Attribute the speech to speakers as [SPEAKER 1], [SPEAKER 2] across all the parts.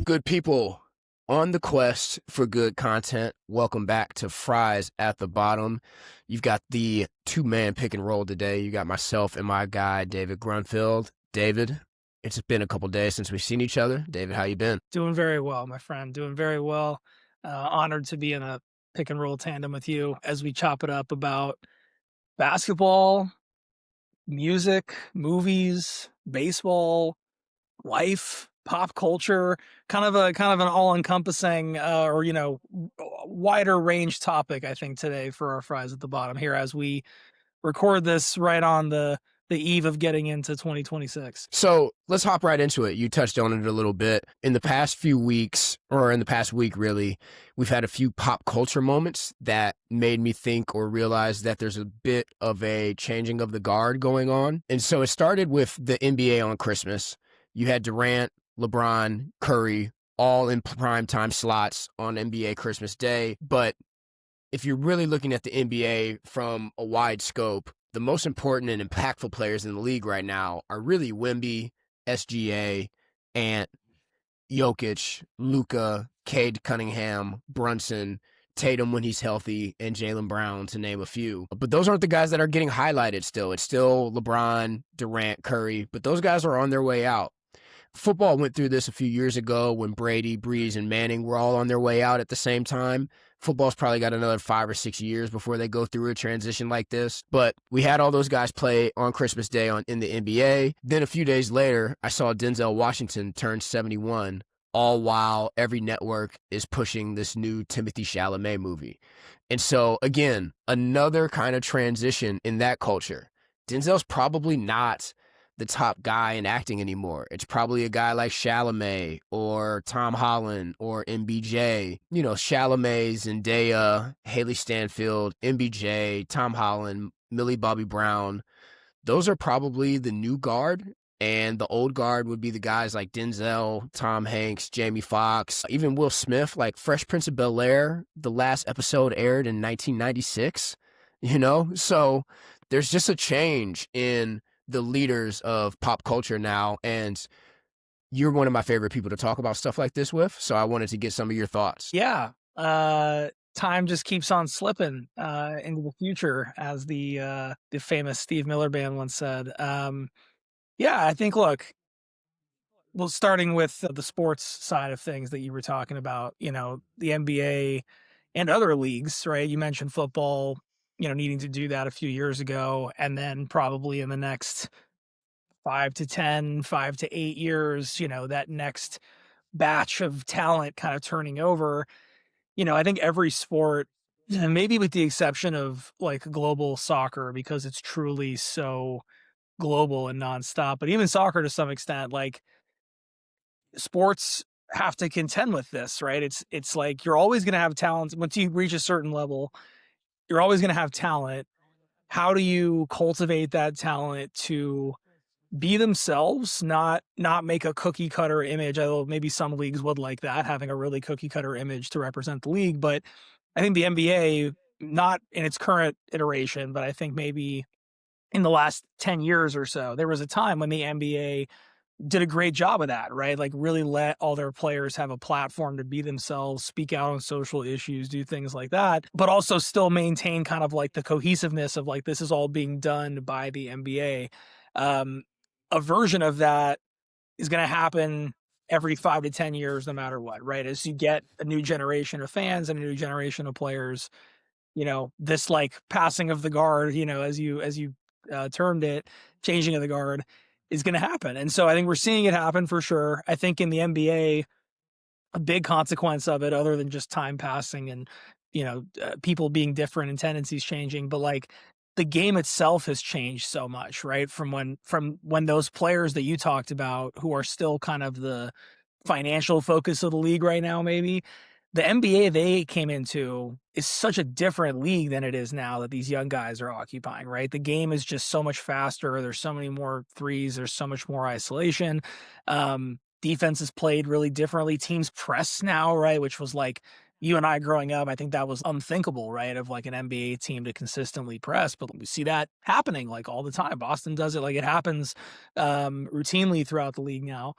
[SPEAKER 1] Good people on the quest for good content. Welcome back to Fries at the Bottom. You've got the two-man pick and roll today. You got myself and my guy, David Grunfeld. David, it's been a couple days since we've seen each other. David, how you been?
[SPEAKER 2] Doing very well, my friend. Doing very well. Honored to be in a pick and roll tandem with you as we chop it up about basketball, music, movies, baseball, life, pop culture, kind of an all-encompassing wider range topic, I think, today for our Fries at the Bottom here as we record this right on the eve of getting into 2026.
[SPEAKER 1] So let's hop right into it. You touched on it a little bit. In the past few weeks, or in the past week, really, we've had a few pop culture moments that made me think or realize that there's a bit of a changing of the guard going on. And so it started with the NBA on Christmas. You had Durant, LeBron, Curry, all in prime time slots on NBA Christmas Day. But if you're really looking at the NBA from a wide scope, the most important and impactful players in the league right now are really Wemby, SGA, Ant, Jokic, Luka, Cade Cunningham, Brunson, Tatum when he's healthy, and Jaylen Brown, to name a few. But those aren't the guys that are getting highlighted still. It's still LeBron, Durant, Curry, but those guys are on their way out. Football went through this a few years ago when Brady, Breeze, and Manning were all on their way out at the same time. Football's probably got another 5 or 6 years before they go through a transition like this. But we had all those guys play on Christmas Day in the NBA. Then a few days later, I saw Denzel Washington turn 71, all while every network is pushing this new Timothée Chalamet movie. And so, again, another kind of transition in that culture. Denzel's probably not the top guy in acting anymore. It's probably a guy like Chalamet or Tom Holland or MBJ. You know, Chalamet, Zendaya, Haley Stanfield, MBJ, Tom Holland, Millie Bobby Brown. Those are probably the new guard. And the old guard would be the guys like Denzel, Tom Hanks, Jamie Foxx, even Will Smith, like Fresh Prince of Bel-Air. The last episode aired in 1996, you know? So there's just a change in the leaders of pop culture now, and you're one of my favorite people to talk about stuff like this with, so I wanted to get some of your thoughts.
[SPEAKER 2] Yeah. Time just keeps on slipping into the future, as the famous Steve Miller Band once said. Yeah, I think, look, well, starting with the sports side of things that you were talking about, you know, the NBA and other leagues, right? You mentioned football, you know, needing to do that a few years ago, and then probably in the next 5 to 10, 5 to 8 years, you know, that next batch of talent kind of turning over. You know, I think every sport, and maybe with the exception of like global soccer, because it's truly so global and nonstop, but even soccer to some extent, like sports have to contend with this, right? It's like you're always going to have talent. Once you reach a certain level, you're always going to have talent. How do you cultivate that talent to be themselves, not make a cookie cutter image? Although maybe some leagues would like that, having a really cookie cutter image to represent the league. But I think the NBA, not in its current iteration, but I think maybe in the last 10 years or so, there was a time when the NBA did a great job of that, right? Like really let all their players have a platform to be themselves, speak out on social issues, do things like that, but also still maintain kind of like the cohesiveness of like, this is all being done by the NBA. A version of that is going to happen every 5 to 10 years, no matter what, right? As you get a new generation of fans and a new generation of players, you know, this like passing of the guard, you know, as you termed it, changing of the guard is going to happen. And so I think we're seeing it happen for sure. I think in the NBA, a big consequence of it, other than just time passing and, you know, people being different and tendencies changing, but like the game itself has changed so much, right? From when those players that you talked about, who are still kind of the financial focus of the league right now, maybe the NBA they came into is such a different league than it is now that these young guys are occupying, right? The game is just so much faster. There's so many more threes. There's so much more isolation. Defense is played really differently. Teams press now, right? Which was like you and I growing up, I think that was unthinkable, right? Of like an NBA team to consistently press, but we see that happening like all the time. Boston does it, like it happens routinely throughout the league now.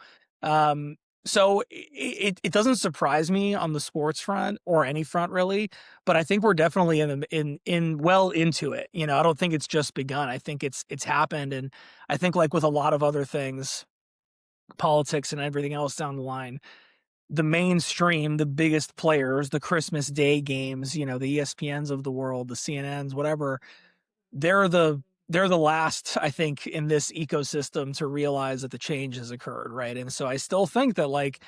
[SPEAKER 2] So it doesn't surprise me on the sports front or any front really, but I think we're definitely in well into it. You know, I don't think it's just begun. I think it's happened, and I think like with a lot of other things, politics and everything else down the line, the mainstream, the biggest players, the Christmas Day games, you know, the ESPNs of the world, the CNNs, whatever, they're the they're the last, I think, in this ecosystem to realize that the change has occurred, right? And so I still think that like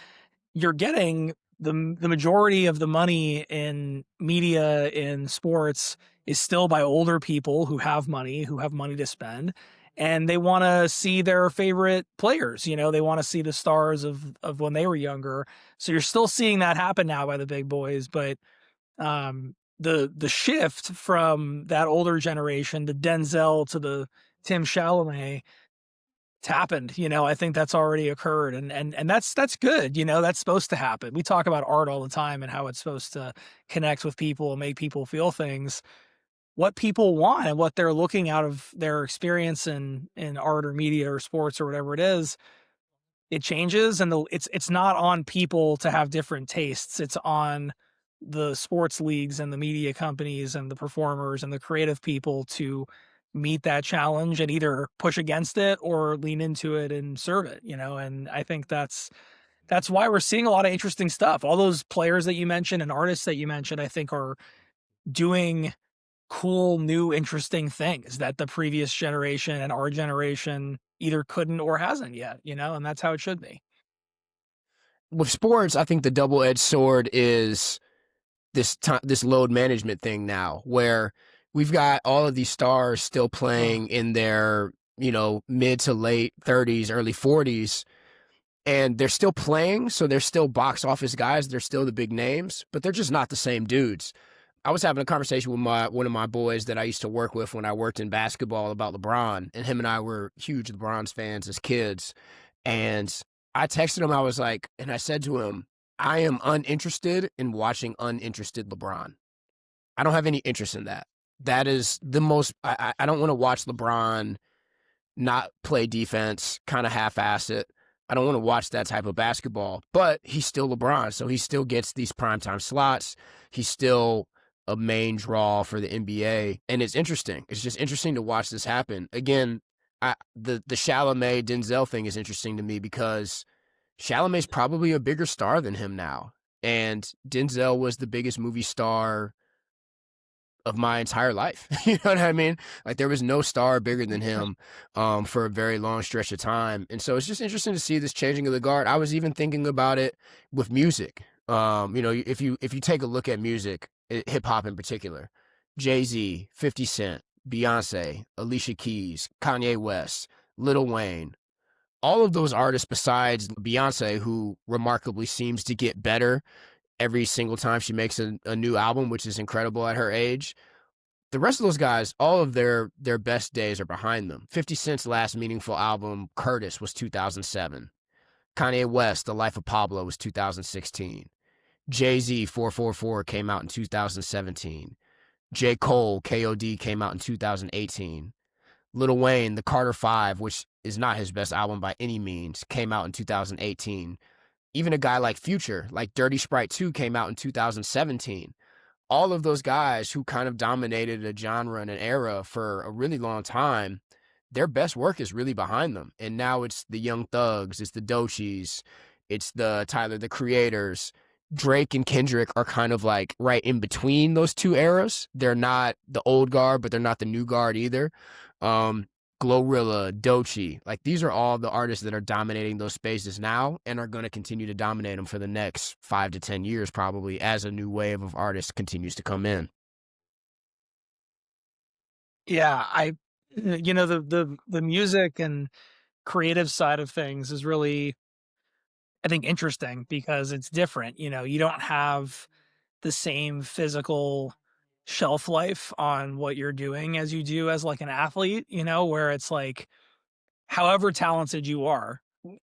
[SPEAKER 2] you're getting the majority of the money in media in sports is still by older people who have money to spend, and they want to see their favorite players. You know, they want to see the stars of when they were younger. So you're still seeing that happen now by the big boys, but the shift from that older generation, the Denzel to the Tim Chalamet, it's happened. You know, I think that's already occurred, and that's good. You know, that's supposed to happen. We talk about art all the time and how it's supposed to connect with people and make people feel things. What people want and what they're looking out of their experience in art or media or sports or whatever it is, it changes, and it's not on people to have different tastes. It's on the sports leagues and the media companies and the performers and the creative people to meet that challenge and either push against it or lean into it and serve it, you know. And I think that's why we're seeing a lot of interesting stuff. All those players that you mentioned and artists that you mentioned, I think are doing cool, new, interesting things that the previous generation and our generation either couldn't or hasn't yet, you know, and that's how it should be.
[SPEAKER 1] With sports, I think the double-edged sword is this load management thing now, where we've got all of these stars still
[SPEAKER 2] Oh,
[SPEAKER 1] playing in their, mid to late 30s, early 40s, and they're still playing, so they're still box office guys, they're still the big names, but they're just not the same dudes. I was having a conversation with one of my boys that I used to work with when I worked in basketball about LeBron, and him and I were huge LeBron's fans as kids. And I texted him, I was like, and I said to him, I am uninterested in watching uninterested LeBron. I don't have any interest in that. That is the most, I don't want to watch LeBron not play defense, kind of half-ass it. I don't want to watch that type of basketball, but he's still LeBron, so he still gets these primetime slots. He's still a main draw for the NBA, and it's interesting. It's just interesting to watch this happen. Again, the Chalamet Denzel thing is interesting to me because Chalamet's probably a bigger star than him now, and Denzel was the biggest movie star of my entire life. You know what I mean? Like there was no star bigger than him for a very long stretch of time. And so it's just interesting to see this changing of the guard. I was even thinking about it with music. If you take a look at music, hip hop in particular, Jay-Z, 50 Cent, Beyonce, Alicia Keys, Kanye West, Lil Wayne, all of those artists besides Beyonce, who remarkably seems to get better every single time she makes a new album, which is incredible at her age. The rest of those guys, all of their best days are behind them. 50 Cent's last meaningful album, Curtis, was 2007. Kanye West, The Life of Pablo, was 2016. Jay-Z, 444, came out in 2017. J. Cole, KOD, came out in 2018. Lil Wayne, The Carter 5, which is not his best album by any means, came out in 2018. Even a guy like Future, like Dirty Sprite 2, came out in 2017. All of those guys who kind of dominated a genre and an era for a really long time, their best work is really behind them. And now it's the Young Thugs, it's the Doechis, it's the Tyler the Creators. Drake and Kendrick are kind of like right in between those two eras. They're not the old guard, but they're not the new guard either. Um, Glorilla, Doechii, like these are all the artists that are dominating those spaces now and are going to continue to dominate them for the next 5 to 10 years, probably as a new wave of artists continues to come in.
[SPEAKER 2] yeah, you know, the music and creative side of things is really, I think, interesting because it's different. You know, you don't have the same physical shelf life on what you're doing as you do as like an athlete, you know, where it's like, however talented you are,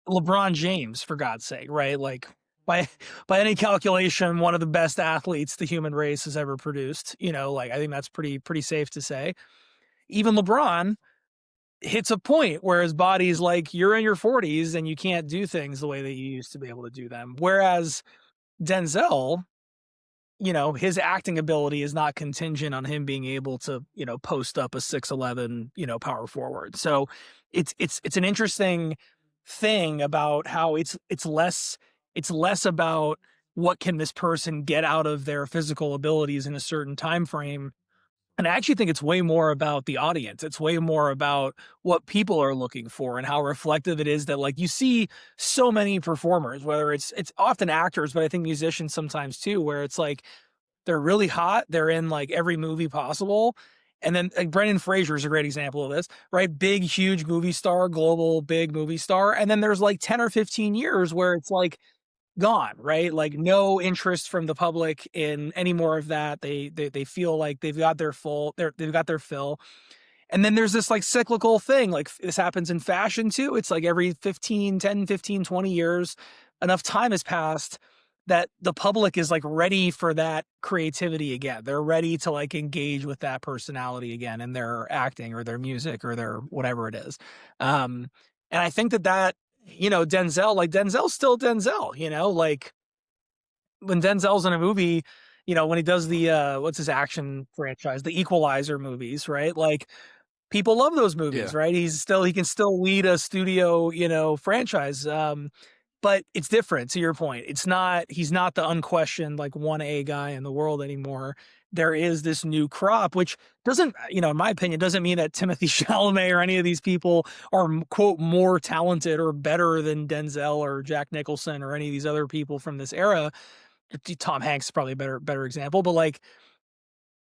[SPEAKER 2] LeBron James, for God's sake, right? Like by by any calculation, one of the best athletes the human race has ever produced. You know, like I think that's pretty safe to say. Even LeBron, hits a point where his body's like, you're in your 40s and you can't do things the way that you used to be able to do them. Whereas Denzel, his acting ability is not contingent on him being able to, post up a 6'11", power forward. So it's an interesting thing about how it's less about what can this person get out of their physical abilities in a certain time frame. And I actually think it's way more about the audience. It's way more about what people are looking for and how reflective it is that, like, you see so many performers, whether it's often actors, but I think musicians sometimes too, where it's like they're really hot, they're in like every movie possible. And then like Brendan Fraser is a great example of this, right? Big, huge movie star, global big movie star. And then there's like 10 or 15 years where it's like gone, right? Like no interest from the public in any more of that. They feel like they've got their they've got their fill. And then there's this like cyclical thing. Like this happens in fashion too. It's like every 10, 15, 20 years, enough time has passed that the public is like ready for that creativity again. They're ready to like engage with that personality again in their acting or their music or their whatever it is. And I think that Denzel, like Denzel's still Denzel, like when Denzel's in a movie, when he does the what's his action franchise, the Equalizer movies, right? Like people love those movies,
[SPEAKER 1] Yeah.
[SPEAKER 2] right? He can still lead a studio, franchise. But it's different to your point. He's not the unquestioned like 1A guy in the world anymore. There is this new crop, which doesn't, in my opinion, doesn't mean that Timothée Chalamet or any of these people are quote more talented or better than Denzel or Jack Nicholson or any of these other people from this era. Tom Hanks is probably a better example, but like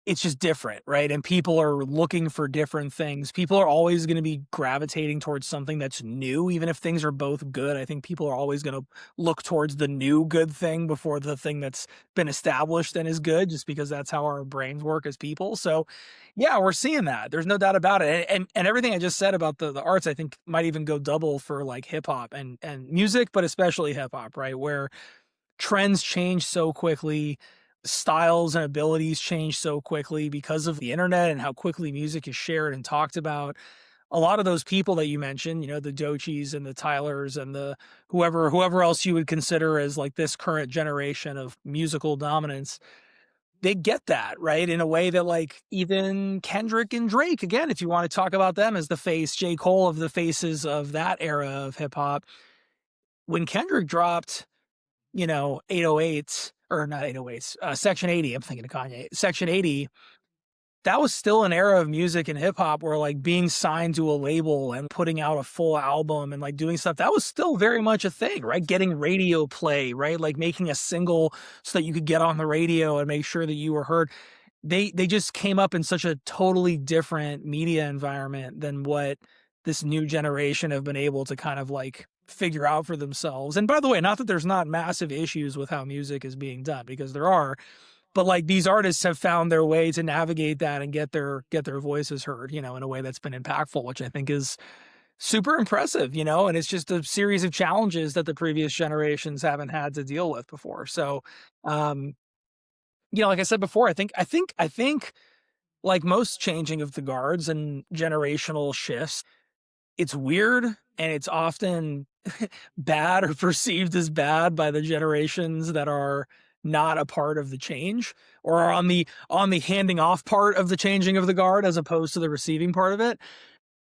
[SPEAKER 2] it's just different, right? And people are looking for different things. People are always going to be gravitating towards something that's new, even if things are both good. I think people are always going to look towards the new good thing before the thing that's been established and is good, just because that's how our brains work as people. So, yeah, we're seeing that. There's no doubt about it. And everything I just said about the arts, I think might even go double for like hip hop and music, but especially hip hop, right? Where trends change so quickly, styles and abilities change so quickly because of the internet and how quickly music is shared and talked about. A lot of those people that you mentioned, the Doechis and the Tylers and the whoever else you would consider as like this current generation of musical dominance, they get that, right? In a way that like even Kendrick and Drake, again, if you want to talk about them as the face, J. Cole of the faces of that era of hip hop, when Kendrick dropped 808s or not 808s, Section 80. I'm thinking of Kanye. Section 80. That was still an era of music and hip hop where like being signed to a label and putting out a full album and like doing stuff, that was still very much a thing, right? Getting radio play, right? Like making a single so that you could get on the radio and make sure that you were heard. They just came up in such a totally different media environment than what this new generation have been able to kind of like figure out for themselves. And by the way, not that there's not massive issues with how music is being done, because there are, but like these artists have found their way to navigate that and get their voices heard, in a way that's been impactful, which I think is super impressive, and it's just a series of challenges that the previous generations haven't had to deal with before. So, um, like I said before, I think like most changing of the guards and generational shifts, it's weird and it's often bad or perceived as bad by the generations that are not a part of the change or are on the handing off part of the changing of the guard as opposed to the receiving part of it.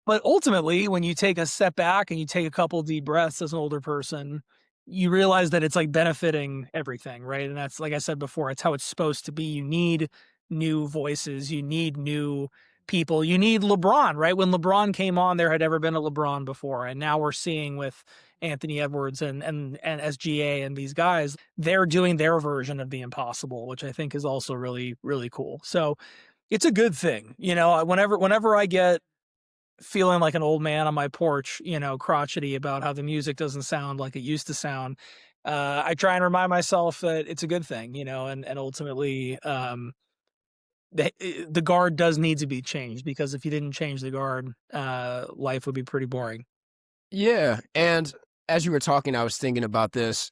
[SPEAKER 2] But ultimately, when you take a step back and you take a couple deep breaths as an older person, you realize that it's like benefiting everything, right? And that's, like I said before, it's how it's supposed to be. You need new voices, you need new people, you need LeBron, right? When LeBron came on, there had never been a LeBron before. And now we're seeing with Anthony Edwards and SGA and these guys, they're doing their version of the impossible, which I think is also really, really cool. So it's a good thing. Whenever I get feeling like an old man on my porch, crotchety about how the music doesn't sound like it used to sound, I try and remind myself that it's a good thing, and ultimately, the guard does need to be changed, because if you didn't change the guard, life would be pretty boring.
[SPEAKER 1] Yeah. And as you were talking, I was thinking about this.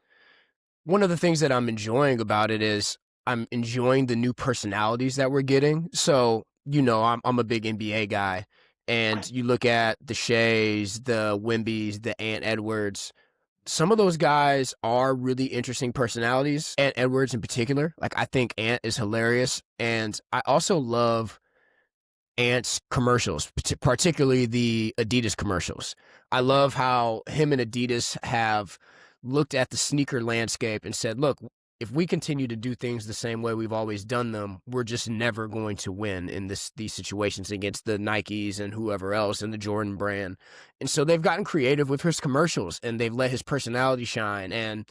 [SPEAKER 1] One of the things that I'm enjoying about it is I'm enjoying the new personalities that we're getting. So, I'm a big NBA guy. And you look at the Shays, the Wembys, the Ant Edwards. Some of those guys are really interesting personalities. Ant Edwards in particular. Like, I think Ant is hilarious. And I also love Ant's commercials, particularly the Adidas commercials. I love how him and Adidas have looked at the sneaker landscape and said, look, if we continue to do things the same way we've always done them, we're just never going to win in these situations against the Nikes and whoever else and the Jordan brand. And so they've gotten creative with his commercials, and they've let his personality shine. And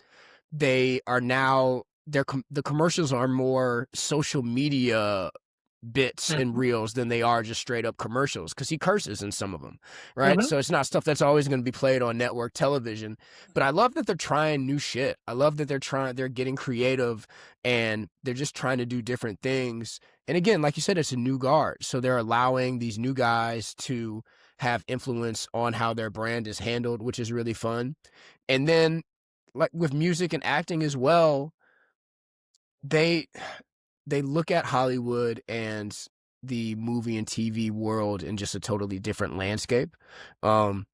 [SPEAKER 1] they are now the commercials are more social media bits and reels than they are just straight up commercials, because he curses in some of them, right? So it's not stuff that's always going to be played on network television. But I love that they're trying new shit. I love that they're getting creative, and they're just trying to do different things. And again, like you said, it's a new guard, so they're allowing these new guys to have influence on how their brand is handled, which is really fun. And then, like with music and acting as well, they look at Hollywood and the movie and TV world in just a totally different landscape. Chalamet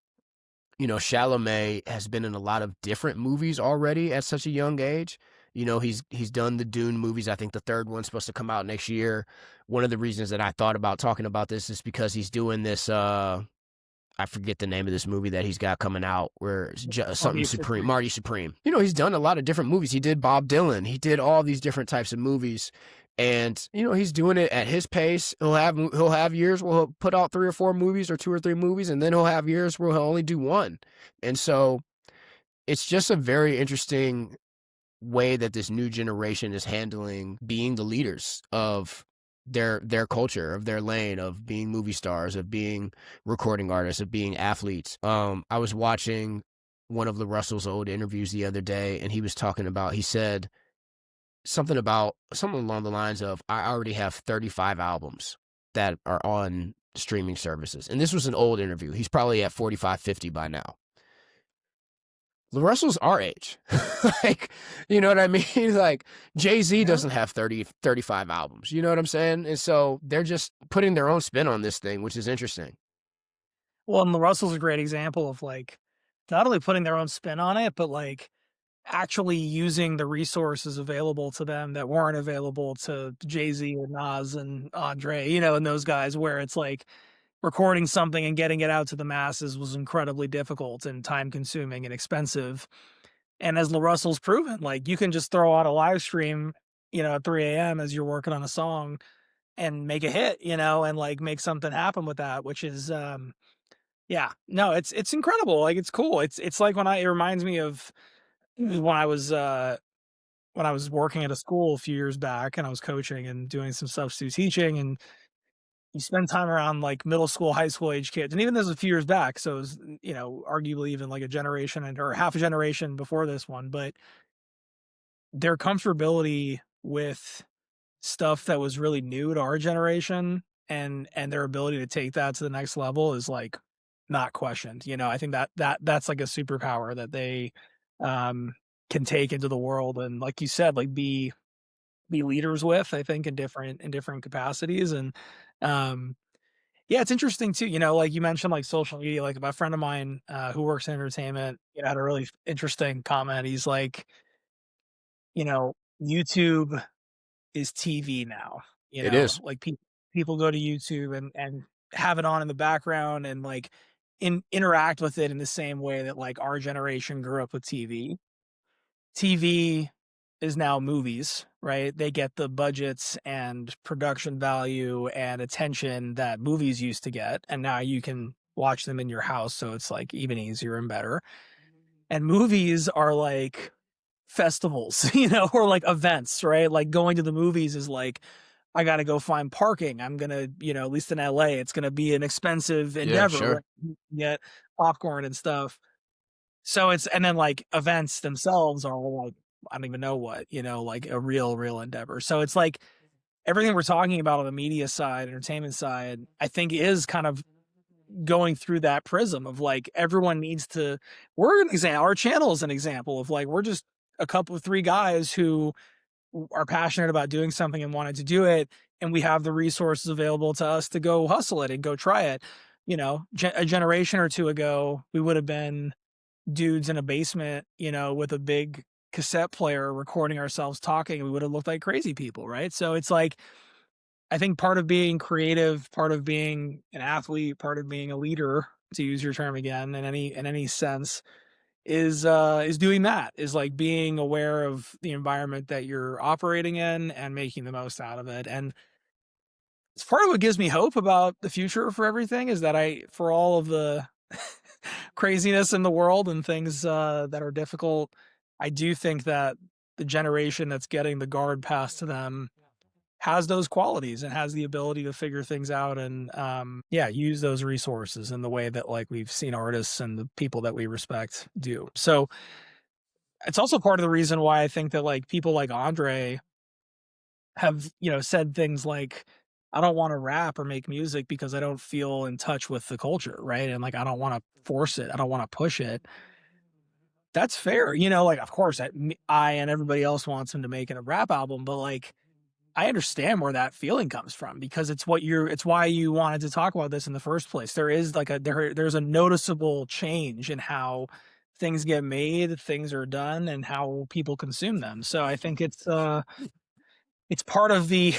[SPEAKER 1] has been in a lot of different movies already at such a young age. He's done the Dune movies. I think the third one's supposed to come out next year. One of the reasons that I thought about talking about this is because he's doing this I forget the name of this movie that he's got coming out, where it's something Supreme, Marty Supreme. He's done a lot of different movies. He did Bob Dylan. He did all these different types of movies. And, he's doing it at his pace. He'll have years where he'll put out 3 or 4 movies, or 2 or 3 movies, and then he'll have years where he'll only do one. And so it's just a very interesting way that this new generation is handling being the leaders of their culture, of their lane, of being movie stars, of being recording artists, of being athletes. I was watching one of Russell's old interviews the other day, and he said something along the lines of, I already have 35 albums that are on streaming services. And this was an old interview. He's probably at 45, 50 by now. Russell's our age. Like, you know what I mean? Like, Jay-Z doesn't have 30, 35 albums. You know what I'm saying? And so they're just putting their own spin on this thing, which is interesting.
[SPEAKER 2] Well, and Russell's a great example of, like, not only putting their own spin on it, but, like, actually using the resources available to them that weren't available to Jay-Z or Nas and Andre, and those guys, where it's like recording something and getting it out to the masses was incredibly difficult and time consuming and expensive. And as Russell's proven, like, you can just throw out a live stream, at 3 a.m. as you're working on a song and make a hit, and like make something happen with that, which is, yeah, no, it's incredible. Like, it's cool. It's like it reminds me of when I was working at a school a few years back, and I was coaching and doing some substitute teaching, and you spend time around like middle school, high school age kids. And even this was a few years back, so it was, arguably even like a generation or half a generation before this one, but their comfortability with stuff that was really new to our generation, and their ability to take that to the next level is like not questioned. I think that's like a superpower that they can take into the world, and like you said, like be leaders with, I think, in different capacities. And yeah, it's interesting too, like you mentioned, like social media. Like, my friend of mine who works in entertainment, had a really interesting comment. He's like, YouTube is TV now.
[SPEAKER 1] It is.
[SPEAKER 2] Like, people go to YouTube and have it on in the background, and like interact with it in the same way that like our generation grew up with TV. TV is now movies, right? They get the budgets and production value and attention that movies used to get, and now you can watch them in your house, so it's like even easier and better. And movies are like festivals, or like events, right? Like, going to the movies is like, I got to go find parking. I'm going to, at least in LA, it's going to be an expensive endeavor.
[SPEAKER 1] Yeah, sure.
[SPEAKER 2] Right? Get popcorn and stuff. So and then like events themselves are like, I don't even know what, like a real endeavor. So it's like everything we're talking about on the media side, entertainment side, I think is kind of going through that prism of like, everyone needs to, we're an example, our channel is an example of like, we're just a couple of 3 guys who are passionate about doing something and wanted to do it. And we have the resources available to us to go hustle it and go try it. you know, a generation or two ago, we would have been dudes in a basement, you know, with a big cassette player recording ourselves talking. We would have looked like crazy people, right? So it's like, I think part of being creative, part of being an athlete, part of being a leader, to use your term again, in any sense, is doing that, is like being aware of the environment that you're operating in and making the most out of it. And it's part of what gives me hope about the future for everything, is that for all of the craziness in the world and things that are difficult, I do think that the generation that's getting the guard passed to them has those qualities and has the ability to figure things out and yeah, use those resources in the way that like we've seen artists and the people that we respect do. So it's also part of the reason why I think that like people like Andre have, you know, said things like, I don't want to rap or make music because I don't feel in touch with the culture, right? And like I don't want to force it, I don't want to push it. That's fair, you know, like of course I and everybody else wants him to make a rap album, but like I understand where that feeling comes from, because it's why you wanted to talk about this in the first place. There is like there's a noticeable change in how things get made, things are done, and how people consume them. So I think it's part of the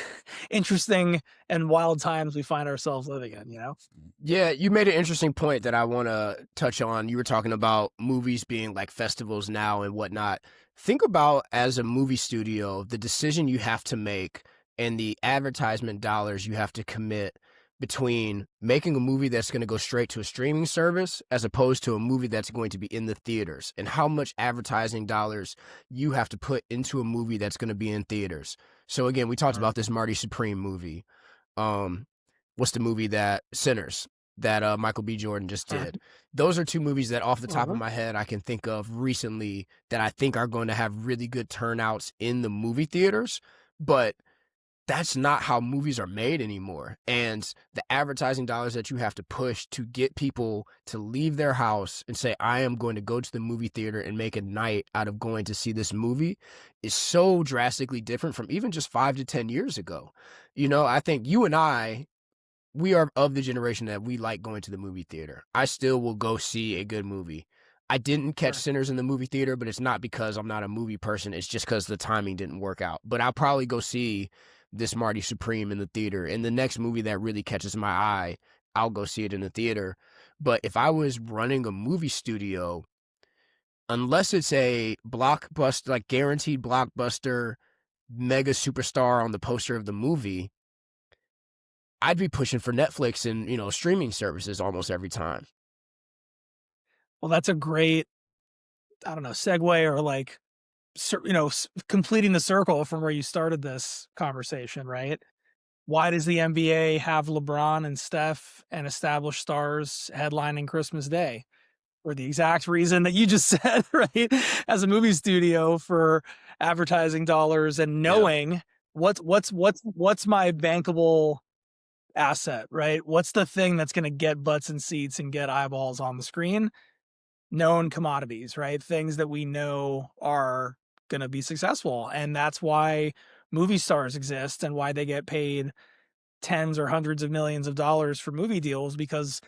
[SPEAKER 2] interesting and wild times we find ourselves living in, you know?
[SPEAKER 1] Yeah, you made an interesting point that I want to touch on. You were talking about movies being like festivals now and whatnot. Think about, as a movie studio, the decision you have to make and the advertisement dollars you have to commit between making a movie that's going to go straight to a streaming service as opposed to a movie that's going to be in the theaters, and how much advertising dollars you have to put into a movie that's going to be in theaters. So again, we talked
[SPEAKER 2] Right.
[SPEAKER 1] about this Marty Supreme movie. Um, what's the movie that Sinners that Michael B. Jordan just
[SPEAKER 2] Uh,
[SPEAKER 1] did? Those are two movies that, off the top of
[SPEAKER 2] uh-huh.
[SPEAKER 1] my head, I can think of recently that I think are going to have really good turnouts in the movie theaters. But that's not how movies are made anymore. And the advertising dollars that you have to push to get people to leave their house and say, I am going to go to the movie theater and make a night out of going to see this movie, is so drastically different from even just 5 to 10 years ago. You know, I think you and I, we are of the generation that we like going to the movie theater. I still will go see a good movie. I didn't catch
[SPEAKER 2] Right.
[SPEAKER 1] Sinners in the movie theater, but it's not because I'm not a movie person. It's just because the timing didn't work out. But I'll probably go see this Marty Supreme in the theater. And the next movie that really catches my eye, I'll go see it in the theater. But if I was running a movie studio, unless it's a blockbuster, like guaranteed blockbuster, mega superstar on the poster of the movie, I'd be pushing for Netflix and, you know, streaming services almost every time.
[SPEAKER 2] Well, that's a great, I don't know, segue, or like, you know, completing the circle from where you started this conversation, right? Why does the NBA have LeBron and Steph and established stars headlining Christmas Day? For the exact reason that you just said, right? As a movie studio, for advertising dollars and
[SPEAKER 1] Yeah,
[SPEAKER 2] knowing what's my bankable asset, right? What's the thing that's going to get butts and seats and get eyeballs on the screen? Known commodities, right? Things that we know are going to be successful. And that's why movie stars exist and why they get paid tens or hundreds of millions of dollars for movie deals, because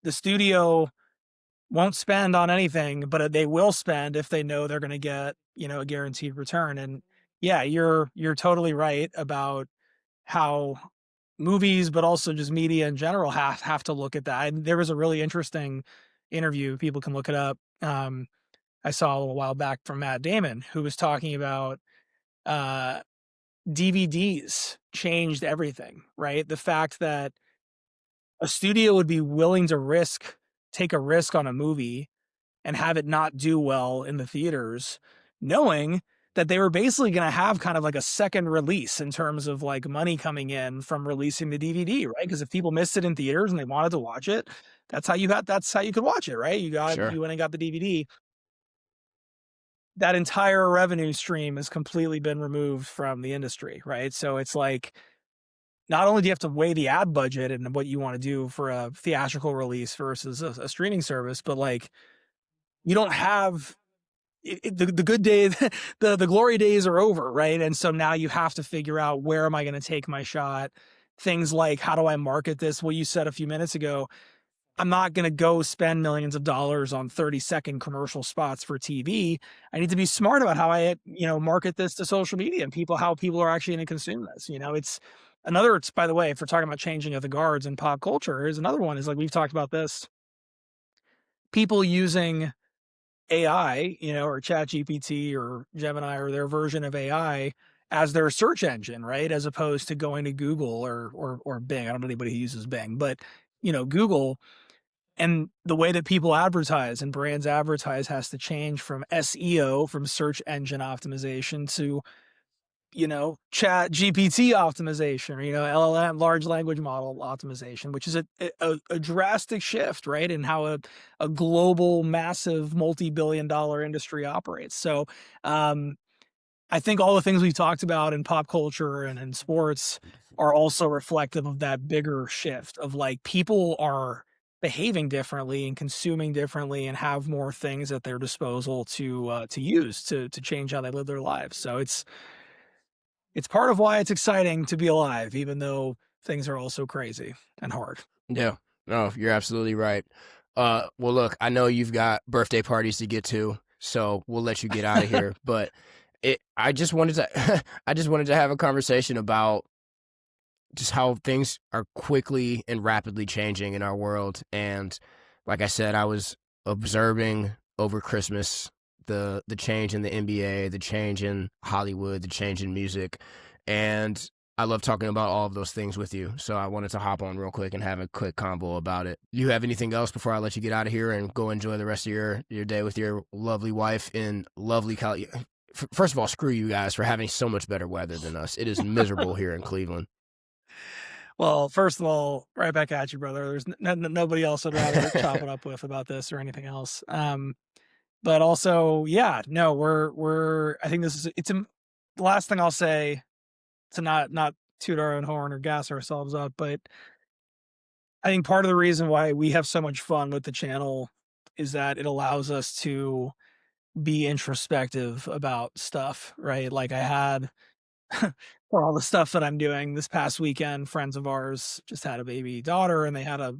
[SPEAKER 2] the studio won't spend on anything, but they will spend if they know they're going to get, you know, a guaranteed return. And yeah, you're totally right about how movies, but also just media in general, have to look at that. And there was a really interesting interview, people can look it up. I saw a little while back from Matt Damon, who was talking about uh, DVDs changed everything, right? The fact that a studio would be willing to take a risk on a movie and have it not do well in the theaters, knowing that they were basically going to have kind of like a second release in terms of like money coming in from releasing the DVD, right? Because if people missed it in theaters and they wanted to watch it, that's how you could watch it, right?
[SPEAKER 1] sure.
[SPEAKER 2] You went and got the DVD. That entire revenue stream has completely been removed from the industry, right? So it's like, not only do you have to weigh the ad budget and what you want to do for a theatrical release versus a streaming service, but like you don't have the good days, the glory days are over, right? And so now you have to figure out, where am I going to take my shot? Things like, how do I market this? What you said a few minutes ago, I'm not going to go spend millions of dollars on 30-second commercial spots for TV. I need to be smart about how I, market this to social media and how people are actually going to consume this. It's by the way, if we're talking about changing of the guards in pop culture, here's another one is like, we've talked about this, people using AI, or ChatGPT or Gemini or their version of AI as their search engine, right? As opposed to going to Google or Bing. I don't know anybody who uses Bing, but Google. And the way that people advertise and brands advertise has to change from SEO, from search engine optimization, to chat GPT optimization, or LLM, large language model optimization, which is a drastic shift, right, in how a global, massive, multi-billion-dollar industry operates. So I think all the things we've talked about in pop culture and in sports are also reflective of that bigger shift of like, people are behaving differently and consuming differently and have more things at their disposal to use to change how they live their lives. So it's part of why it's exciting to be alive, even though things are also crazy and hard.
[SPEAKER 1] Yeah. No, you're absolutely right. Well, look, I know you've got birthday parties to get to, so we'll let you get out of here. But I just wanted to, I just wanted to have a conversation about just how things are quickly and rapidly changing in our world. And like I said, I was observing over Christmas the change in the NBA, the change in Hollywood, the change in music, and I love talking about all of those things with you. So I wanted to hop on real quick and have a quick convo about it. Do you have anything else before I let you get out of here and go enjoy the rest of your day with your lovely wife in lovely Cali? First of all, screw you guys for having so much better weather than us. It is miserable here in Cleveland.
[SPEAKER 2] Well, first of all, right back at you, brother. There's nobody else I'd rather chop it up with about this or anything else. But also, yeah, no, I think the last thing I'll say, to not toot our own horn or gas ourselves up, but I think part of the reason why we have so much fun with the channel is that it allows us to be introspective about stuff, right? Like, I had for all the stuff that I'm doing this past weekend, friends of ours just had a baby daughter, and they had a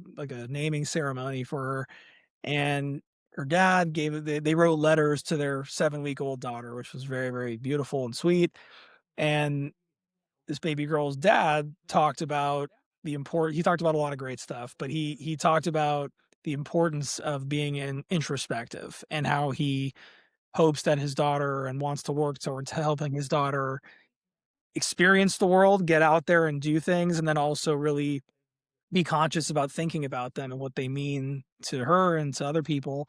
[SPEAKER 2] naming ceremony for her, and her dad they wrote letters to their 7-week-old daughter, which was very, very beautiful and sweet. And this baby girl's dad talked about he talked about a lot of great stuff, but he talked about the importance of being introspective, and how he hopes that his daughter and wants to work towards helping his daughter experience the world, get out there and do things, and then also really be conscious about thinking about them and what they mean to her and to other people.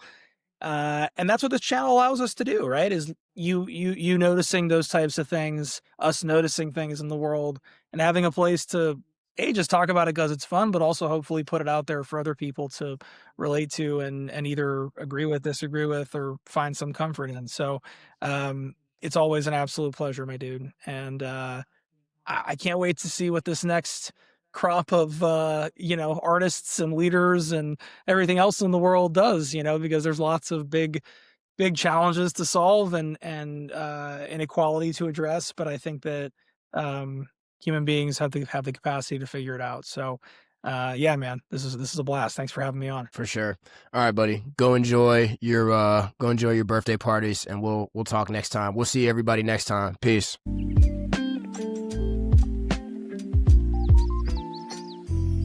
[SPEAKER 2] And that's what this channel allows us to do, right? Is you noticing those types of things, us noticing things in the world, and having a place to just talk about it because it's fun, but also hopefully put it out there for other people to relate to and either agree with, disagree with, or find some comfort in. So it's always an absolute pleasure, my dude. And I can't wait to see what this next crop of artists and leaders and everything else in the world does, because there's lots of big challenges to solve and inequality to address, but I think that human beings have the capacity to figure it out. So yeah, man, this is a blast. Thanks for having me on.
[SPEAKER 1] For sure. All right, buddy. Go enjoy your birthday parties, and we'll talk next time. We'll see everybody next time. Peace.